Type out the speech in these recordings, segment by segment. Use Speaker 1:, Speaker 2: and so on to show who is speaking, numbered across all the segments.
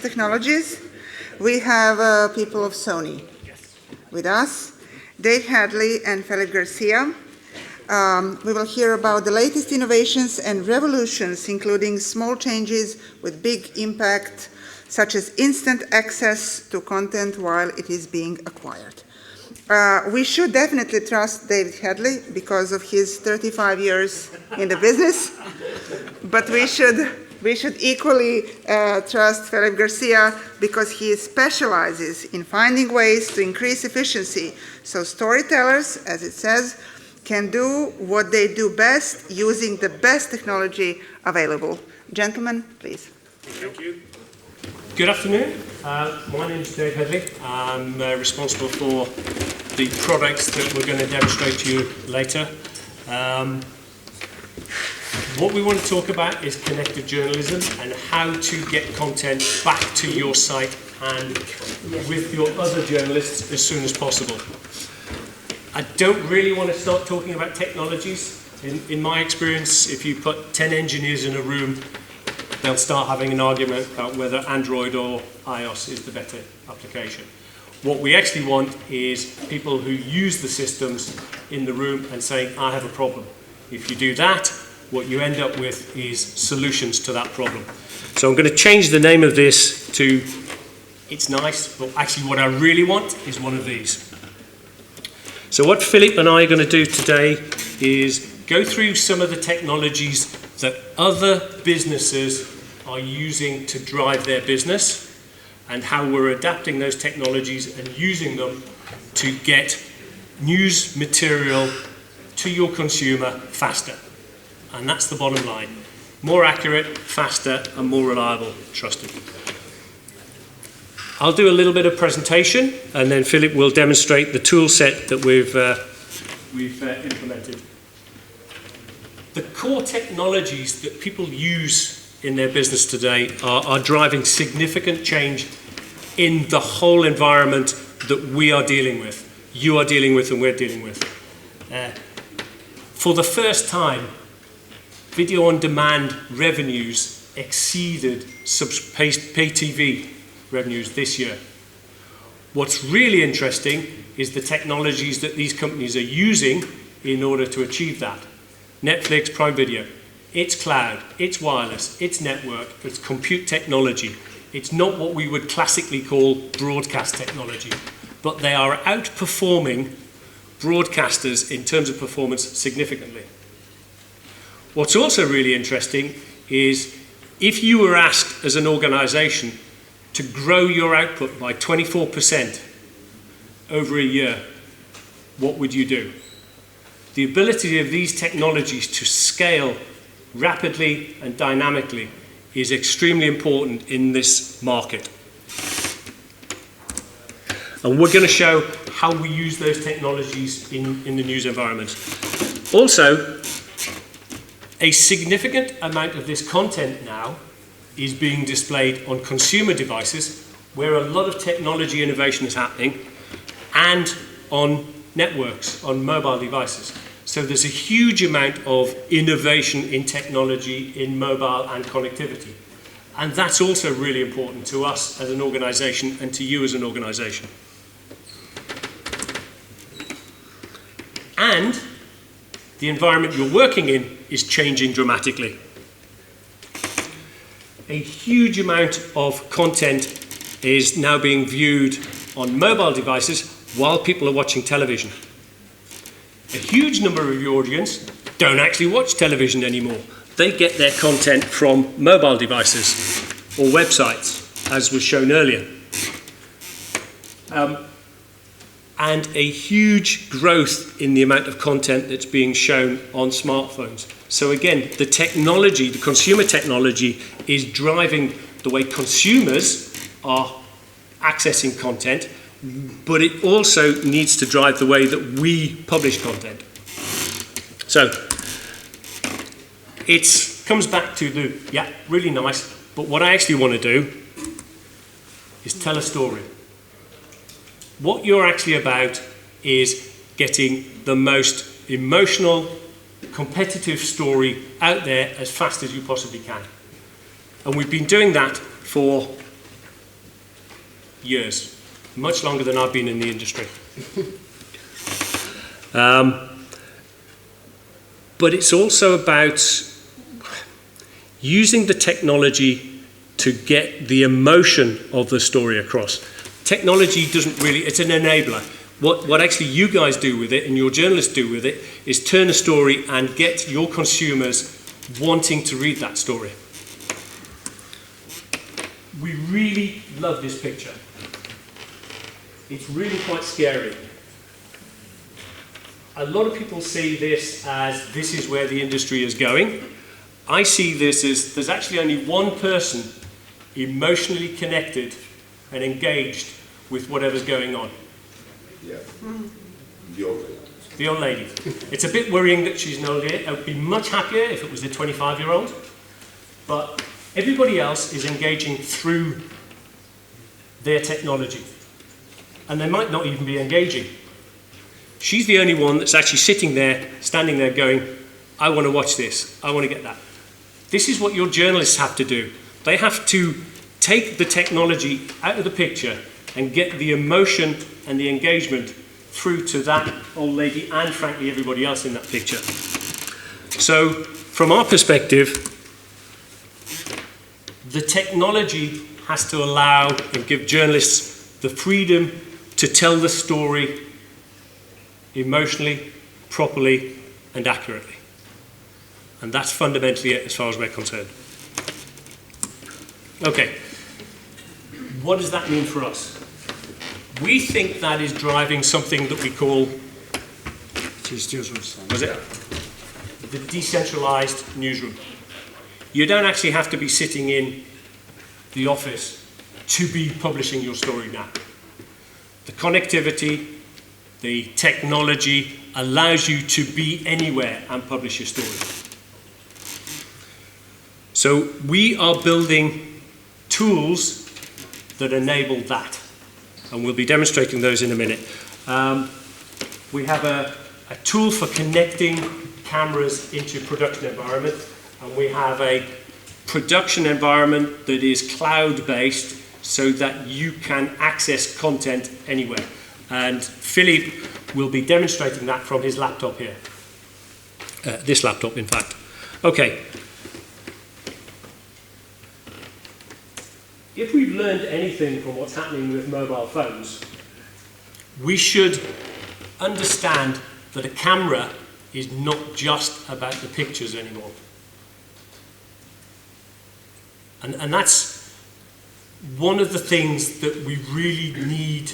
Speaker 1: technologies. We have people of Sony with us, Dave Hedley and Felip Garcia. We will hear about the latest innovations and revolutions, including small changes with big impact, such as instant access to content while it is being acquired. We should definitely trust David Hedley because of his 35 years in the business, but we should equally trust Felip Garcia because he specializes in finding ways to increase efficiency so storytellers, as it says, can do what they do best using the best technology available. Gentlemen, please.
Speaker 2: Thank you. Good afternoon. My name is Dave Hedley. I'm responsible for the products that we're going to demonstrate to you later. What we want to talk about is connected journalism and how to get content back to your site and with your other journalists as soon as possible. I don't really want to start talking about technologies. In my experience, if you put 10 engineers in a room, they'll start having an argument about whether Android or iOS is the better application. What we actually want is people who use the systems in the room and saying, I have a problem. If you do that, what you end up with is solutions to that problem. So I'm going to change the name of this to, it's nice, but actually what I really want is one of these. So what Felip and I are going to do today is go through some of the technologies that other businesses are using to drive their business and how we're adapting those technologies and using them to get news material to your consumer faster. And that's the bottom line. More accurate, faster, and more reliable, trusted. I'll do a little bit of presentation, and then Felip will demonstrate the tool set that we've implemented. The core technologies that people use in their business today are driving significant change in the whole environment that we are dealing with, you are dealing with, and we're dealing with. For the first time, video on demand revenues exceeded pay TV revenues this year. What's really interesting is the technologies that these companies are using in order to achieve that. Netflix, Prime Video, it's cloud, it's wireless, it's network, it's compute technology. It's not what we would classically call broadcast technology, but they are outperforming broadcasters in terms of performance significantly. What's also really interesting is if you were asked as an organization to grow your output by 24% over a year, what would you do? The ability of these technologies to scale rapidly and dynamically is extremely important in this market. And we're going to show how we use those technologies in the news environment. Also, a significant amount of this content now is being displayed on consumer devices, where a lot of technology innovation is happening, and on networks, on mobile devices. So there's a huge amount of innovation in technology, in mobile and connectivity. And that's also really important to us as an organization and to you as an organization. And the environment you're working in is changing dramatically. A huge amount of content is now being viewed on mobile devices while people are watching television. A huge number of your audience don't actually watch television anymore. They get their content from mobile devices or websites, as was shown earlier. And a huge growth in the amount of content that's being shown on smartphones. So again, the technology, the consumer technology, is driving the way consumers are accessing content, but it also needs to drive the way that we publish content. So it comes back to the, yeah, really nice, but what I actually want to do is tell a story. What you're actually about is getting the most emotional, competitive story out there as fast as you possibly can. And we've been doing that for years, much longer than I've been in the industry. But it's also about using the technology to get the emotion of the story across. Technology doesn't really, it's an enabler. What actually you guys do with it and your journalists do with it is turn a story and get your consumers wanting to read that story. We really love this picture. It's really quite scary. A lot of people see this as this is where the industry is going. I see this as there's actually only one person emotionally connected and engaged with whatever's going on.
Speaker 3: Yeah. The old lady.
Speaker 2: The old lady. It's a bit worrying that she's an old lady. I would be much happier if it was the 25-year-old. But everybody else is engaging through their technology. And they might not even be engaging. She's the only one that's actually sitting there, standing there going, I want to watch this. I want to get that. This is what your journalists have to do. They have to take the technology out of the picture and get the emotion and the engagement through to that old lady and, frankly, everybody else in that picture. So, from our perspective, the technology has to allow and give journalists the freedom to tell the story emotionally, properly, and accurately. And that's fundamentally it as far as we're concerned. Okay, what does that mean for us? We think that is driving something that we call, was it? The decentralized newsroom. You don't actually have to be sitting in the office to be publishing your story now. The connectivity, the technology allows you to be anywhere and publish your story. So we are building tools that enable that. And we'll be demonstrating those in a minute. We have a tool for connecting cameras into production environment. And we have a production environment that is cloud-based so that you can access content anywhere. And Felip will be demonstrating that from his laptop here. This laptop, in fact. Okay. If we've learned anything from what's happening with mobile phones, we should understand that a camera is not just about the pictures anymore. And that's one of the things that we really need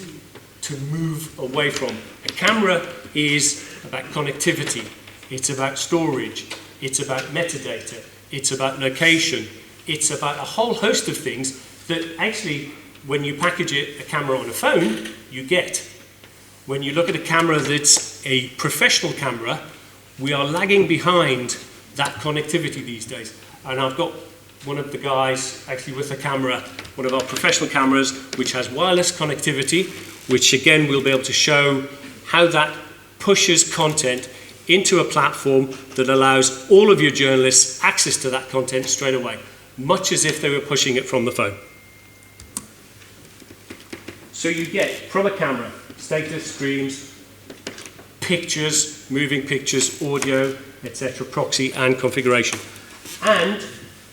Speaker 2: to move away from. A camera is about connectivity, it's about storage, it's about metadata, it's about location, it's about a whole host of things that actually, when you package a camera on a phone, you get. When you look at a camera that's a professional camera, we are lagging behind that connectivity these days. And I've got one of the guys actually with a camera, one of our professional cameras, which has wireless connectivity, which again we'll be able to show how that pushes content into a platform that allows all of your journalists access to that content straight away, much as if they were pushing it from the phone. So you get, from a camera, status, streams, pictures, moving pictures, audio, etc., proxy and configuration. And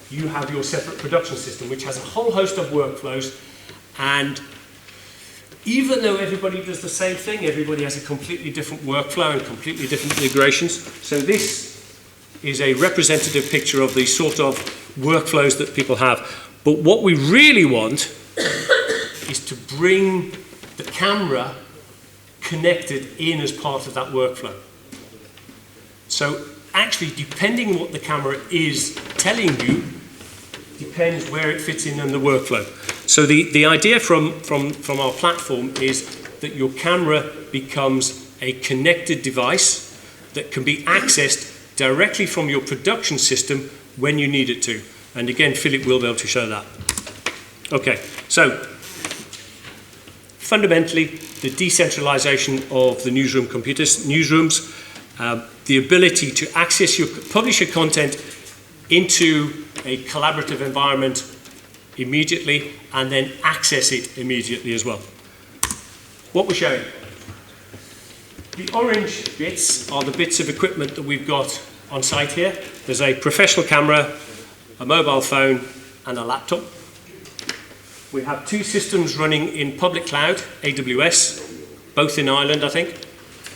Speaker 2: you have your separate production system, which has a whole host of workflows. And even though everybody does the same thing, everybody has a completely different workflow and completely different integrations. So this is a representative picture of the sort of workflows that people have. But what we really want is to bring the camera connected in as part of that workflow. So actually, depending what the camera is telling you, depends where it fits in the workflow. So the idea from our platform is that your camera becomes a connected device that can be accessed directly from your production system when you need it to. And again, Felip will be able to show that. Okay, so fundamentally, the decentralization of the newsrooms, the ability to access publish your content into a collaborative environment immediately and then access it immediately as well. What we're showing. The orange bits are the bits of equipment that we've got on site here. There's a professional camera, a mobile phone and a laptop. We have two systems running in public cloud, AWS, both in Ireland I think,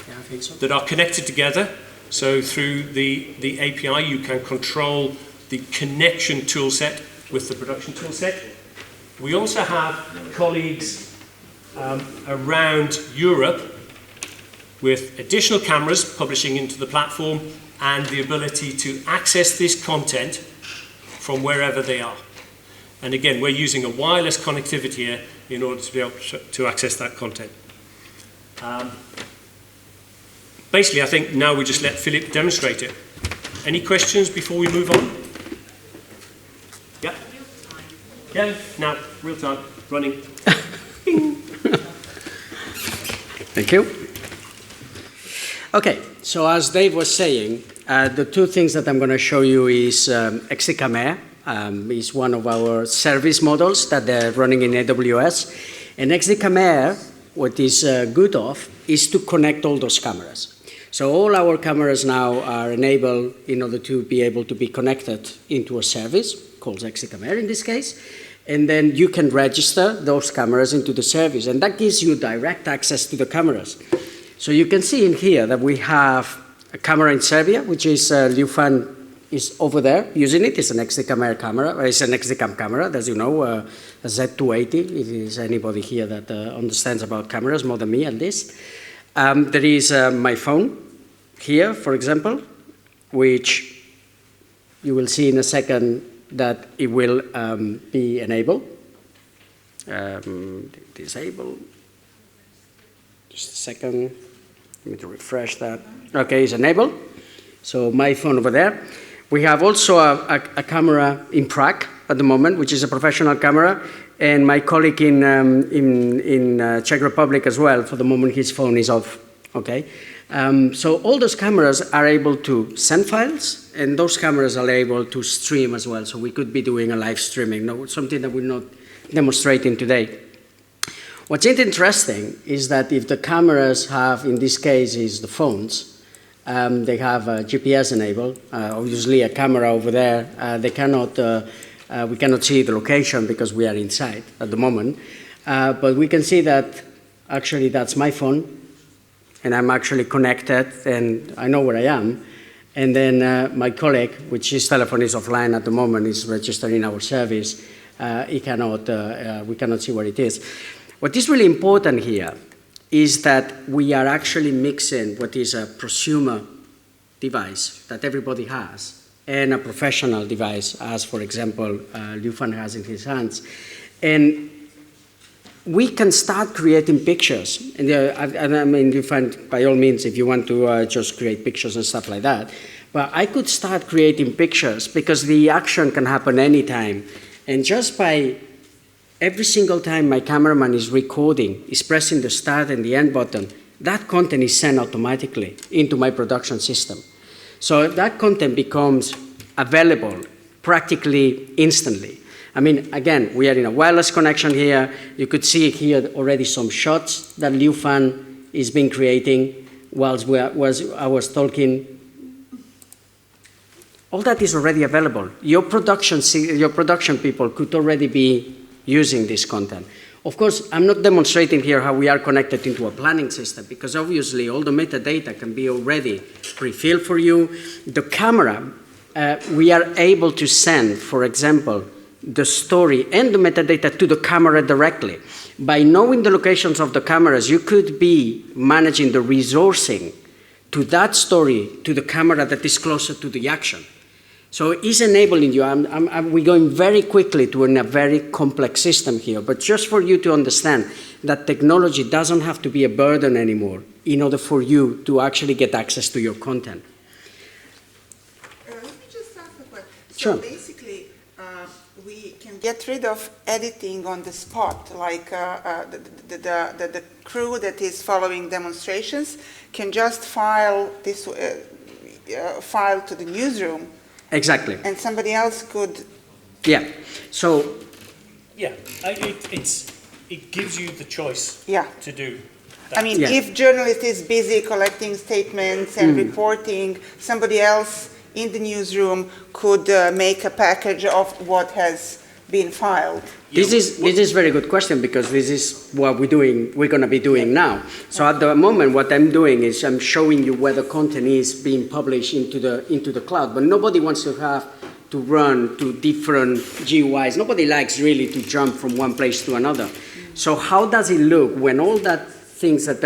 Speaker 4: Yeah, I think so.
Speaker 2: that are connected together. So through the API you can control the connection toolset with the production toolset. We also have colleagues around Europe with additional cameras publishing into the platform and the ability to access this content from wherever they are. And again, we're using a wireless connectivity here in order to be able to access that content. Basically, I think now we just let Felip demonstrate it. Any questions before we move on? Yeah? Yeah, now, real time, running.
Speaker 4: Thank you. Okay, so as Dave was saying, the two things that I'm going to show you is XDCAM is one of our service models that they're running in AWS. And XDCAM, what is good of, is to connect all those cameras. So all our cameras now are enabled in order to be able to be connected into a service, called XDCAM in this case. And then you can register those cameras into the service. And that gives you direct access to the cameras. So you can see in here that we have a camera in Serbia, which is Ljufan is over there using it. It's an XDCAM camera. It's an XDCAM camera, as you know, a Z280, if there's anybody here that understands about cameras more than me at least. There is my phone here, for example, which you will see in a second that it will be enabled. Disable. Just a second. Let me refresh that. Okay, it's enabled. So my phone over there. We have also a camera in Prague at the moment, which is a professional camera, and my colleague in Czech Republic as well. For the moment, his phone is off. Okay, so all those cameras are able to send files, and those cameras are able to stream as well. So we could be doing a live streaming, something that we're not demonstrating today. What's interesting is that if the cameras have, in this case, is the phones, they have GPS enabled. Obviously, a camera over there, we cannot see the location because we are inside at the moment. But we can see that actually that's my phone, and I'm actually connected, and I know where I am. And then my colleague, which his telephone is offline at the moment, is registered in our service. We cannot see where it is. What is really important here is that we are actually mixing what is a prosumer device that everybody has and a professional device, as, for example, Ljufan has in his hands. And we can start creating pictures. And I mean, Ljufan, by all means, if you want to just create pictures and stuff like that. But I could start creating pictures because the action can happen anytime. And just by every single time my cameraman is recording, is pressing the start and the end button, that content is sent automatically into my production system. So that content becomes available practically instantly. I mean, again, we are in a wireless connection here. You could see here already some shots that Ljufan has been creating whilst I was talking. All that is already available. Your production people could already be using this content. Of course, I'm not demonstrating here how we are connected into a planning system because obviously all the metadata can be already pre-filled for you. The camera, we are able to send, for example, the story and the metadata to the camera directly. By knowing the locations of the cameras, you could be managing the resourcing to that story to the camera that is closer to the action. So it's enabling you. We're going very quickly to a very complex system here, but just for you to understand that technology doesn't have to be a burden anymore in order for you to actually get access to your content.
Speaker 1: Let me just ask a question.
Speaker 4: Sure.
Speaker 1: So basically, we can get rid of editing on the spot, like the crew that is following demonstrations can just file this file to the newsroom.
Speaker 4: Exactly.
Speaker 1: And somebody else could...
Speaker 4: Yeah. So
Speaker 2: Yeah, it gives you the choice
Speaker 1: Yeah.
Speaker 2: to do
Speaker 1: I mean,
Speaker 4: Yeah.
Speaker 1: if journalist is busy collecting statements and reporting, somebody else in the newsroom could make a package of what has been filed.
Speaker 4: This is very good question, because this is what we're going to be doing now. So at the moment, what I'm doing is I'm showing you where the content is being published into the cloud, but nobody wants to have to run to different GUIs. Nobody likes really to jump from one place to another. So how does it look when all that things that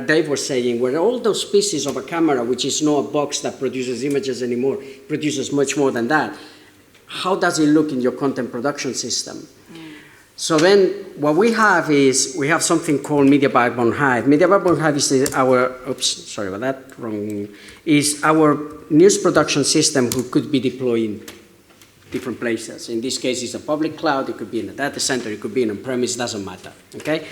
Speaker 4: Dave was saying, where all those pieces of a camera, which is not a box that produces images anymore, produces much more than that, how does it look in your content production system? So then what we have is, we have something called Media Backbone Hive. Media Backbone Hive is our news production system who could be deployed in different places. In this case, it's a public cloud, it could be in a data center, it could be in a premise, doesn't matter, okay?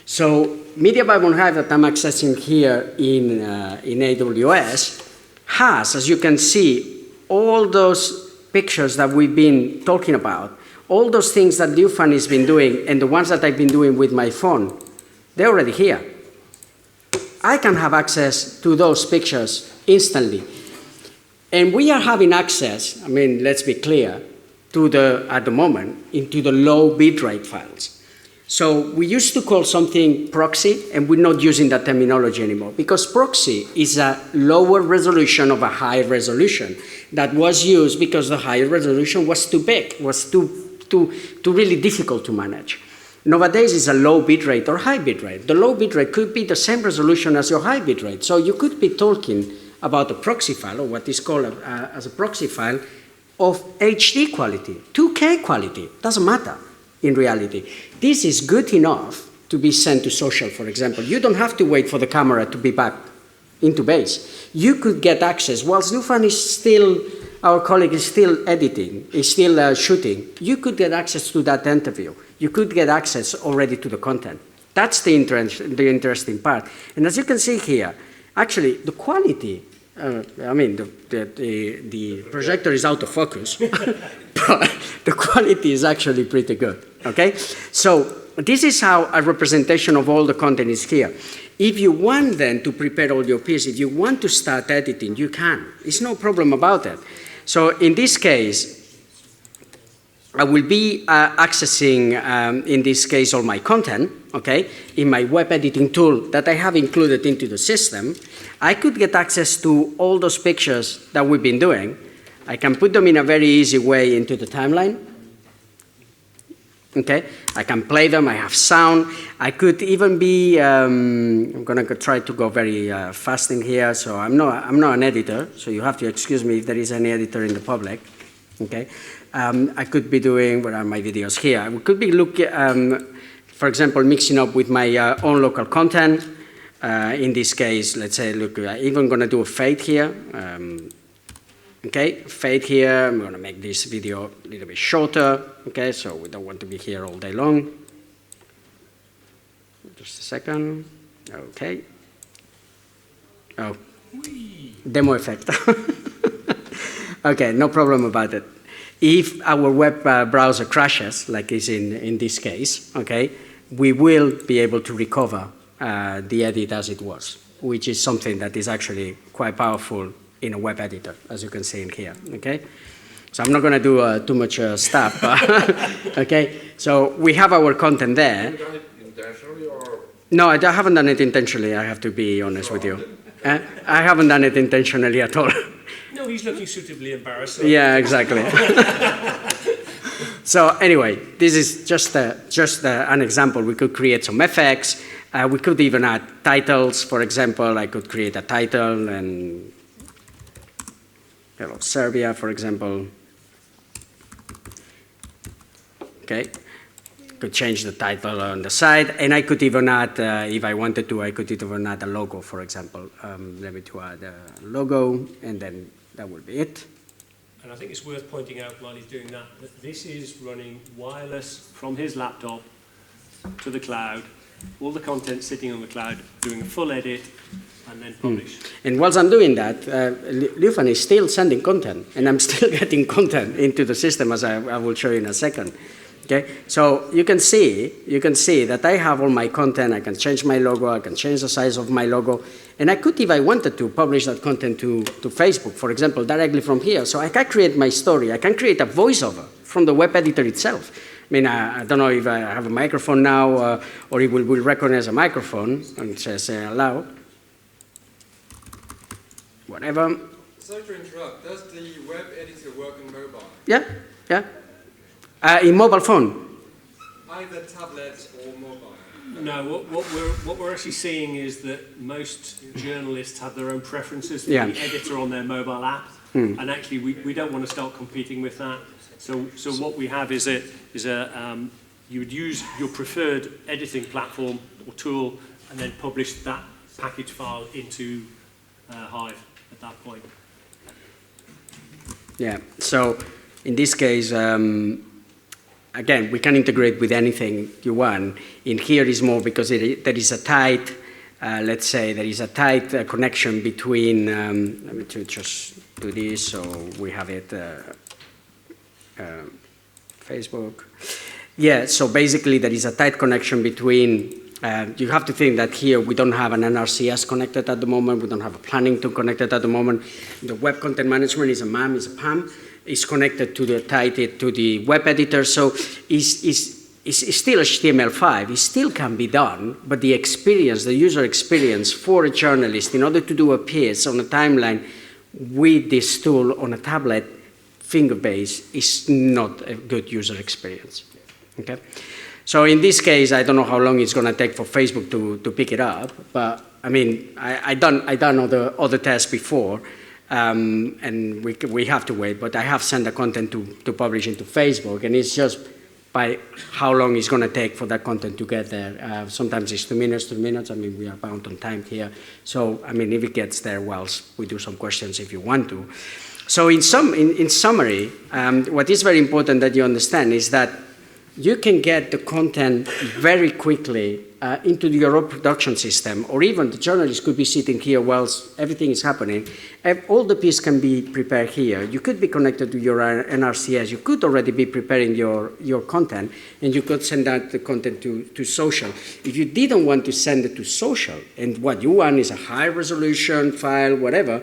Speaker 4: So Media Backbone Hive that I'm accessing here in AWS has, as you can see, all those pictures that we've been talking about, all those things that Dufan has been doing and the ones that I've been doing with my phone, they're already here. I can have access to those pictures instantly. And we are having access, I mean, let's be clear, at the moment, into the low bitrate files. So we used to call something proxy, and we're not using that terminology anymore, because proxy is a lower resolution of a high resolution that was used because the higher resolution was too big, was too really difficult to manage. Nowadays it's a low bitrate or high bitrate. The low bitrate could be the same resolution as your high bitrate. So you could be talking about a proxy file, or what is called as a proxy file, of HD quality, 2K quality, doesn't matter. In reality, this is good enough to be sent to social, for example. You don't have to wait for the camera to be back into base. You could get access, whilst Dufan is still, our colleague is still editing, is still shooting, you could get access to that interview. You could get access already to the content. That's the interesting part. And as you can see here, actually, the quality, I mean, the projector is out of focus, but the quality is actually pretty good, okay? So this is how a representation of all the content is here. If you want then to prepare all your pieces, if you want to start editing, you can. It's no problem about it. So in this case, I will be accessing, in this case, all my content, okay, in my web editing tool that I have included into the system. I could get access to all those pictures that we've been doing. I can put them in a very easy way into the timeline. Okay, I can play them, I have sound. I could even be, I'm gonna try to go very fast in here, so I'm not an editor, so you have to excuse me if there is any editor in the public, okay? I could be doing, where are my videos here? We could be looking, for example, mixing up with my own local content. In this case, let's say, look, I'm even gonna do a fade here. Okay, fade here, I'm gonna make this video a little bit shorter, okay, so we don't want to be here all day long. Just a second, okay. Oh, demo effect. Okay, no problem about it. If our web browser crashes, like is in this case, okay, we will be able to recover the edit as it was, which is something that is actually quite powerful in a web editor, as you can see in here, okay? So I'm not gonna do too much stuff, okay? So we have our content there.
Speaker 3: Have you done it intentionally or?
Speaker 4: No, I haven't done it intentionally, I have to be honest with you. I haven't done it intentionally at all.
Speaker 2: No, he's looking suitably embarrassed. So
Speaker 4: Yeah, exactly. So anyway, this is just an example. We could create some effects. We could even add titles. For example, I could create a title and hello, Serbia, for example. Okay, could change the title on the side, and I could even add, if I wanted to, I could even add a logo, for example. Let me to add a logo, and then that will be it.
Speaker 2: And I think it's worth pointing out while he's doing that, that this is running wireless from his laptop to the cloud, all the content sitting on the cloud, doing a full edit, and then publish.
Speaker 4: And whilst I'm doing that, Dufan is still sending content, and I'm still getting content into the system, as I will show you in a second. Okay, so you can see that I have all my content. I can change my logo. I can change the size of my logo, and I could, if I wanted to, publish that content to Facebook, for example, directly from here. So I can create my story. I can create a voiceover from the web editor itself. I mean, I don't know if I have a microphone now, or it will recognize a microphone and it says allow. Whatever.
Speaker 5: Sorry to interrupt. Does the web editor work on mobile?
Speaker 4: Yeah, yeah. In mobile phone.
Speaker 5: Either tablet or mobile.
Speaker 2: No, what we're actually seeing is that most journalists have their own preferences for
Speaker 4: Yeah.
Speaker 2: the editor on their mobile app, and actually we don't want to start competing with that. So what we have is you would use your preferred editing platform or tool, and then publish that package file into Hive at that point.
Speaker 4: Yeah. So in this case. Again, we can integrate with anything you want. In here is more because there is a tight, let's say, there is a tight connection between, let me just do this so we have it, Facebook. Yeah, so basically there is a tight connection between, you have to think that here we don't have an NRCS connected at the moment, we don't have a planning tool connected at the moment. The web content management is a MAM, is a PAM. Is connected to the web editor, so it's still HTML5. It still can be done, but the experience, the user experience for a journalist, in order to do a piece on a timeline with this tool on a tablet, finger-based, is not a good user experience. Okay, so in this case, I don't know how long it's going to take for Facebook to pick it up, but I mean, I done other tests before. And we have to wait, but I have sent the content to publish into Facebook, and it's just by how long it's going to take for that content to get there. Sometimes it's 2 minutes, 3 minutes. I mean, we are bound on time here. So, I mean, if it gets there, well, we do some questions if you want to. So in summary, what is very important that you understand is that you can get the content very quickly into your own production system, or even the journalist could be sitting here whilst everything is happening. All the pieces can be prepared here. You could be connected to your NRCS. You could already be preparing your content, and you could send out the content to social. If you didn't want to send it to social, and what you want is a high resolution file, whatever,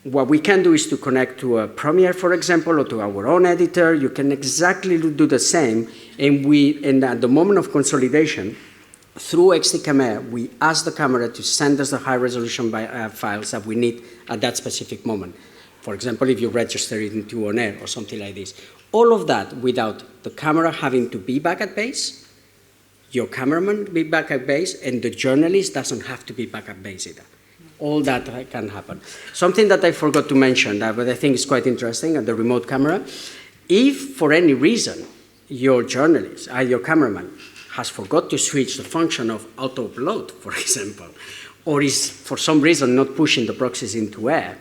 Speaker 4: what we can do is to connect to a Premiere, for example, or to our own editor. You can exactly do the same, and at the moment of consolidation, through XD Camera, we ask the camera to send us the high-resolution files that we need at that specific moment. For example, if you register it into on air or something like this. All of that without the camera having to be back at base, your cameraman be back at base, and the journalist doesn't have to be back at base either. All that can happen. Something that I forgot to mention, but I think is quite interesting, the remote camera. If, for any reason, your journalist, your cameraman, has forgot to switch the function of auto-upload, for example, or is, for some reason, not pushing the proxies into air,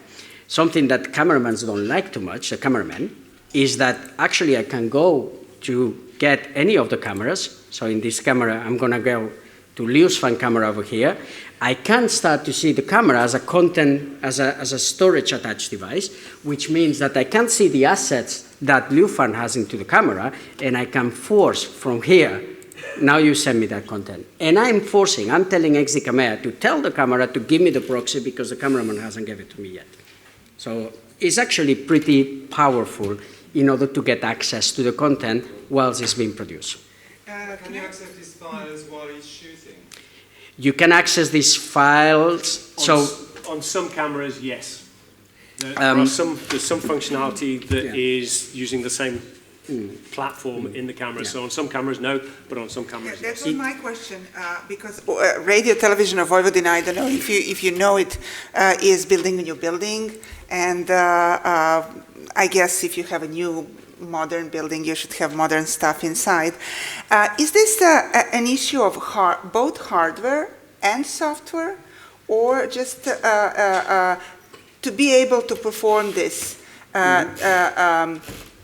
Speaker 4: something that cameramans don't like too much, the cameraman, is that actually I can go to get any of the cameras. So in this camera, I'm going to go to Liu's fan camera over here. I can start to see the camera as a content, as a storage attached device, which means that I can see the assets that Liu fan has into the camera, and I can force from here, now you send me that content. And I'm telling XD Camera to tell the camera to give me the proxy because the cameraman hasn't given it to me yet. So it's actually pretty powerful in order to get access to the content whilst it's being produced.
Speaker 5: Can you access these files while he's shooting?
Speaker 4: You can access these files.
Speaker 2: On some cameras, yes. There's some functionality that is using the same platform in the camera. Yeah. So on some cameras, no, but on some cameras,
Speaker 1: that
Speaker 2: yes.
Speaker 1: was my question, because Radio Television of Vojvodina, I don't know if you know it, is building a new building, and I guess if you have a new modern building, you should have modern stuff inside. Is this an issue of both hardware and software, or just to be able to perform this?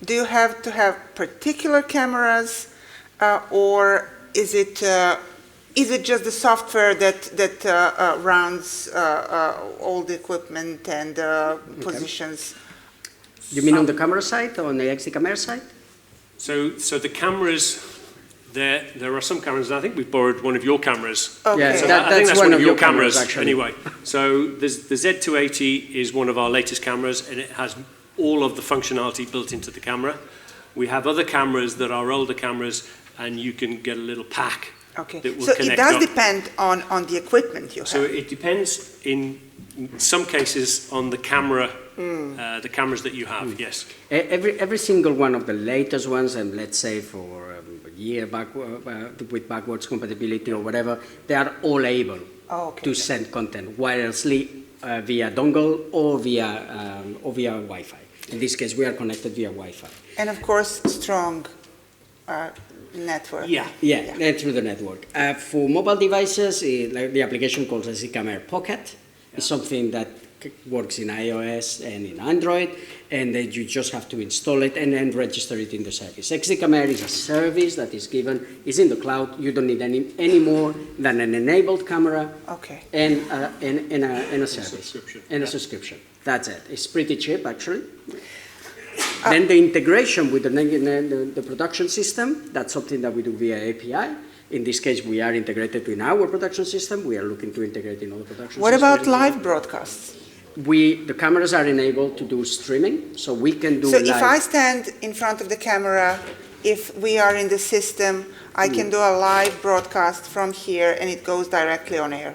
Speaker 1: Do you have to have particular cameras, or is it just the software that runs all the equipment and positions?
Speaker 4: You mean on the camera side or on the XD Camera side?
Speaker 2: So the cameras, there are some cameras, and I think we've borrowed one of your cameras.
Speaker 1: Okay.
Speaker 4: Yeah,
Speaker 2: So
Speaker 4: that-
Speaker 2: I think that's one of your cameras,
Speaker 4: actually.
Speaker 2: anyway. So the Z280 is one of our latest cameras, and it has all of the functionality built into the camera. We have other cameras that are older cameras, and you can get a little pack
Speaker 1: Okay.
Speaker 2: that will
Speaker 1: So it
Speaker 2: connect
Speaker 1: does
Speaker 2: up.
Speaker 1: depend on the equipment you have.
Speaker 2: So it depends in some cases on the camera, the cameras that you have, yes.
Speaker 4: Every single one of the latest ones, and let's say for a year back, with backwards compatibility or whatever, they are all able to send content wirelessly via dongle or via Wi-Fi. In this case, we are connected via Wi-Fi.
Speaker 1: And of course, strong network.
Speaker 2: Yeah.
Speaker 4: Yeah, through the network. For mobile devices, like the application called CIRCOM Pocket is something that works in iOS and in Android, and then you just have to install it and then register it in the service. XCOM is a service that is given, is in the cloud. You don't need any more than an enabled camera and a service. And a subscription. That's it. It's pretty cheap, actually. Then the integration with the production system, that's something that we do via API. In this case, we are integrated in our production system. We are looking to integrate in other production systems.
Speaker 1: What about live broadcasts?
Speaker 4: The cameras are enabled to do streaming, so we can do
Speaker 1: So
Speaker 4: live.
Speaker 1: if I stand in front of the camera, if we are in the system, I can do a live broadcast from here and it goes directly on air?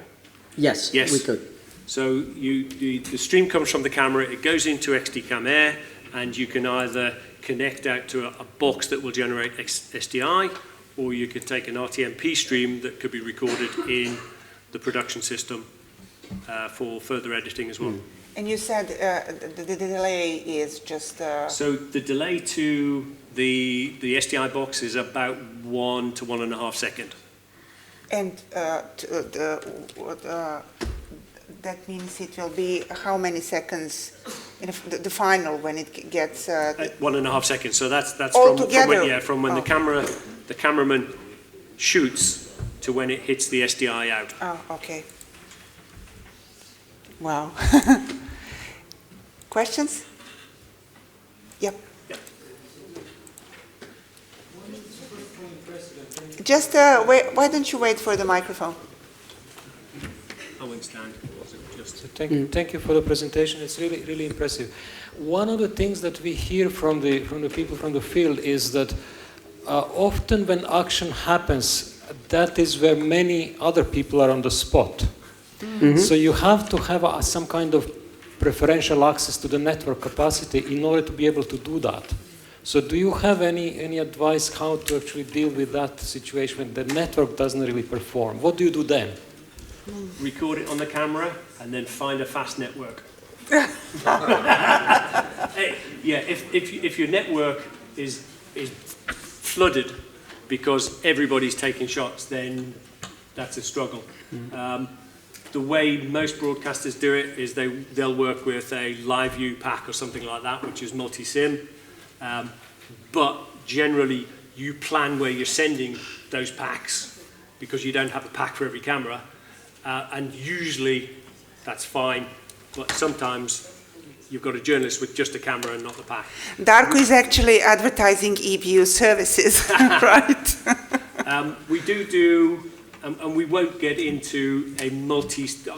Speaker 4: Yes, we could.
Speaker 2: So the stream comes from the camera, it goes into XDCAM Air, and you can either connect out to a box that will generate SDI, or you can take an RTMP stream that could be recorded in the production system for further editing as well.
Speaker 1: And you said the delay is just...
Speaker 2: So the delay to the SDI box is about 1 to 1.5 seconds.
Speaker 1: And that means it will be how many seconds in the final when it gets...
Speaker 2: 1.5 seconds. So that's from when the cameraman shoots to when it hits the SDI out.
Speaker 1: Oh, okay. Wow. Questions? Yep. Just wait, why don't you wait for the microphone?
Speaker 2: I won't stand.
Speaker 6: Thank you for the presentation. It's really impressive. One of the things that we hear from the people from the field is that often when action happens, that is where many other people are on the spot. Mm-hmm. So you have to have some kind of preferential access to the network capacity in order to be able to do that. So do you have any advice how to actually deal with that situation when the network doesn't really perform? What do you do then?
Speaker 2: Record it on the camera and then find a fast network. If your network is flooded because everybody's taking shots, then that's a struggle. The way most broadcasters do it is they'll work with a live view pack or something like that, which is multi-SIM. But generally, you plan where you're sending those packs because you don't have a pack for every camera. And usually, that's fine. But sometimes, you've got a journalist with just a camera and not the pack.
Speaker 1: Darko is actually advertising EBU services, right?
Speaker 2: We do, and we won't get into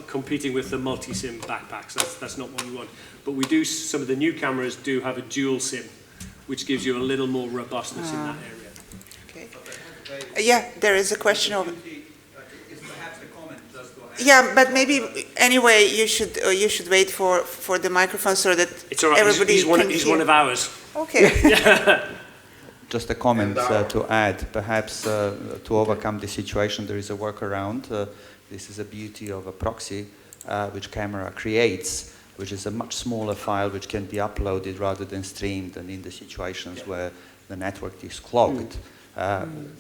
Speaker 2: competing with the multi-SIM backpacks. That's not what we want. But we do, some of the new cameras do have a dual SIM, which gives you a little more robustness in that area.
Speaker 1: Okay. Yeah, there is a question over. Yeah, but maybe anyway you should wait for the microphone so that
Speaker 2: it's all right.
Speaker 1: Everybody
Speaker 2: He's one of ours.
Speaker 1: Okay.
Speaker 7: Just a comment to add. Perhaps to overcome the situation, there is a workaround. This is a beauty of a proxy, which camera creates, which is a much smaller file which can be uploaded rather than streamed, and in the situations where the network is clogged.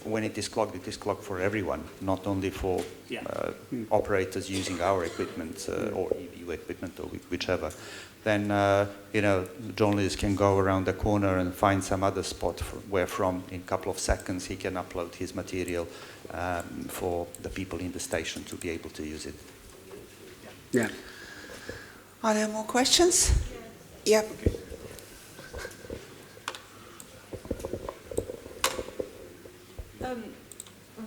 Speaker 7: When it is clogged for everyone, not only for operators using our equipment or EBU equipment or whichever. Then, journalists can go around the corner and find some other spot where from in a couple of seconds he can upload his material for the people in the station to be able to use it.
Speaker 4: Yeah.
Speaker 1: Are there more questions? Yep.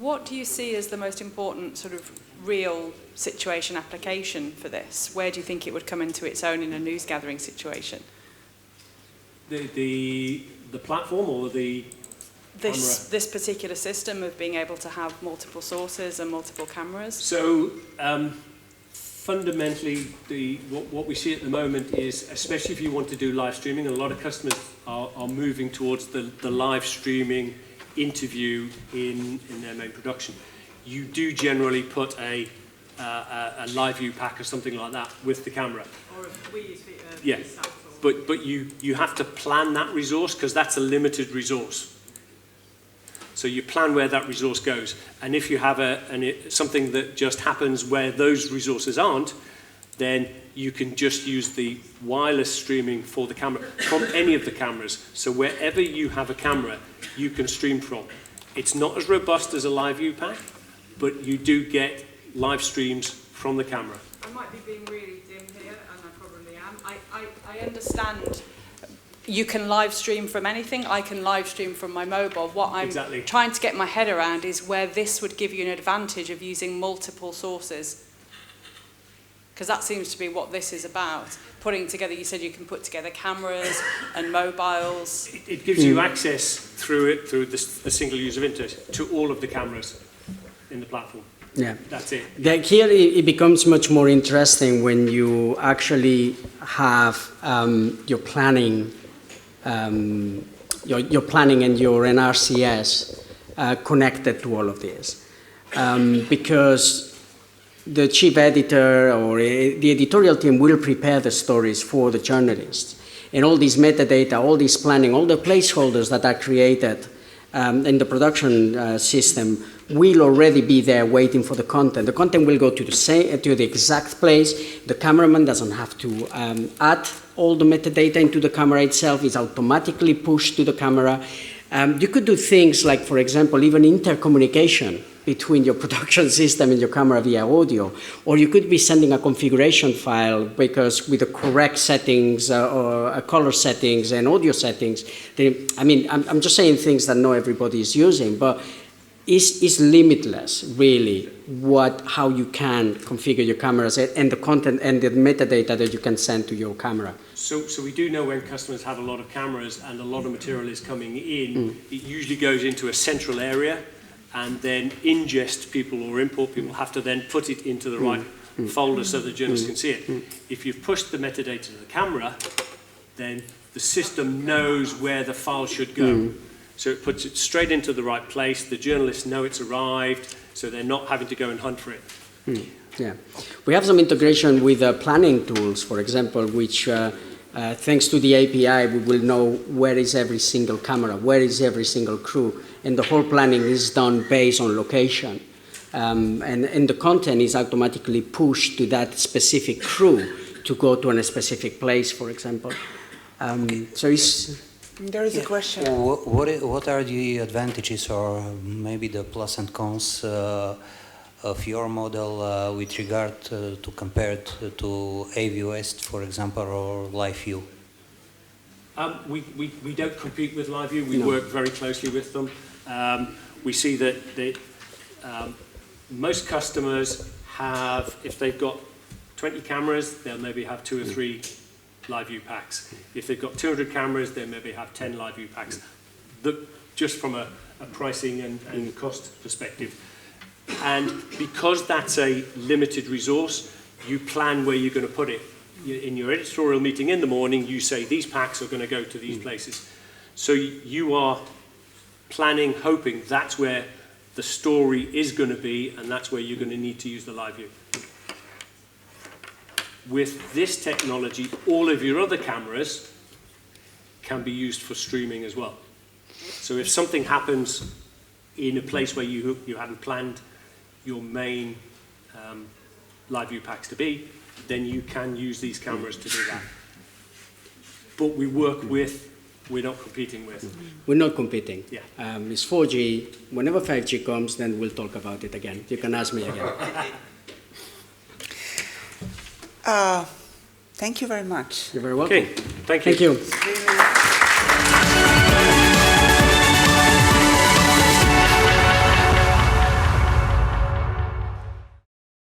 Speaker 8: what do you see as the most important sort of real situation application for this? Where do you think it would come into its own in a news gathering situation?
Speaker 2: The platform or the
Speaker 8: This particular system of being able to have multiple sources and multiple cameras?
Speaker 2: So fundamentally, what we see at the moment is, especially if you want to do live streaming, a lot of customers are moving towards the live streaming interview in their main production. You do generally put a live view pack or something like that with the camera.
Speaker 8: Or if we use
Speaker 2: yeah, but you have to plan that resource because that's a limited resource. So you plan where that resource goes. And if you have something that just happens where those resources aren't, then you can just use the wireless streaming for the camera from any of the cameras. So wherever you have a camera, you can stream from. It's not as robust as a live view pack, but you do get live streams from the camera.
Speaker 8: I might be being really dim here, and I probably am. I understand you can live stream from anything. I can live stream from my mobile. What I'm trying to get my head around is where this would give you an advantage of using multiple sources. Because that seems to be what this is about. Putting together, you said you can put together cameras and mobiles.
Speaker 2: It gives you access through the single user interface to all of the cameras in the platform.
Speaker 4: Yeah,
Speaker 2: that's it.
Speaker 4: Here it becomes much more interesting when you actually have your planning. Your planning and your NRCS connected to all of this. Because the chief editor or the editorial team will prepare the stories for the journalists. And all these metadata, all this planning, all the placeholders that are created in the production system will already be there waiting for the content. The content will go to the exact place. The cameraman doesn't have to add all the metadata into the camera itself. It's automatically pushed to the camera. You could do things like, for example, even intercommunication between your production system and your camera via audio, or you could be sending a configuration file because with the correct settings or color settings and audio settings. I'm just saying things that not everybody is using, but it's limitless, really, how you can configure your cameras and the content and the metadata that you can send to your camera.
Speaker 2: So we do know when customers have a lot of cameras and a lot of material is coming in, it usually goes into a central area, and then ingest people or import people have to then put it into the right folder so the journalists can see it. If you've pushed the metadata to the camera, then the system knows where the file should go. So it puts it straight into the right place. The journalists know it's arrived, so they're not having to go and hunt for it.
Speaker 4: Yeah. We have some integration with planning tools, for example, which thanks to the API, we will know where is every single camera, where is every single crew, and the whole planning is done based on location. And the content is automatically pushed to that specific crew to go to a specific place, for example. So it's...
Speaker 1: There is a question.
Speaker 9: What are the advantages or maybe the plus and cons of your model with regard to compare to AV West, for example, or LiveView?
Speaker 2: We don't compete with LiveView. We work very closely with them. We see that most customers have, if they've got 20 cameras, they'll maybe have 2 or 3 LiveView packs. If they've got 200 cameras, they maybe have 10 LiveView packs. Just from a pricing and cost perspective. And because that's a limited resource, you plan where you're going to put it. In your editorial meeting in the morning, you say these packs are going to go to these places. So you are planning, hoping that's where the story is going to be, and that's where you're going to need to use the LiveView. With this technology, all of your other cameras can be used for streaming as well. So if something happens in a place where you hadn't planned your main LiveView packs to be, then you can use these cameras to do that. But we work with, we're not competing with.
Speaker 4: We're not competing.
Speaker 2: Yeah.
Speaker 4: It's 4G. Whenever 5G comes, then we'll talk about it again. You can ask me again.
Speaker 1: Thank you very much.
Speaker 4: You're very welcome.
Speaker 2: Okay, thank you.
Speaker 4: Thank you.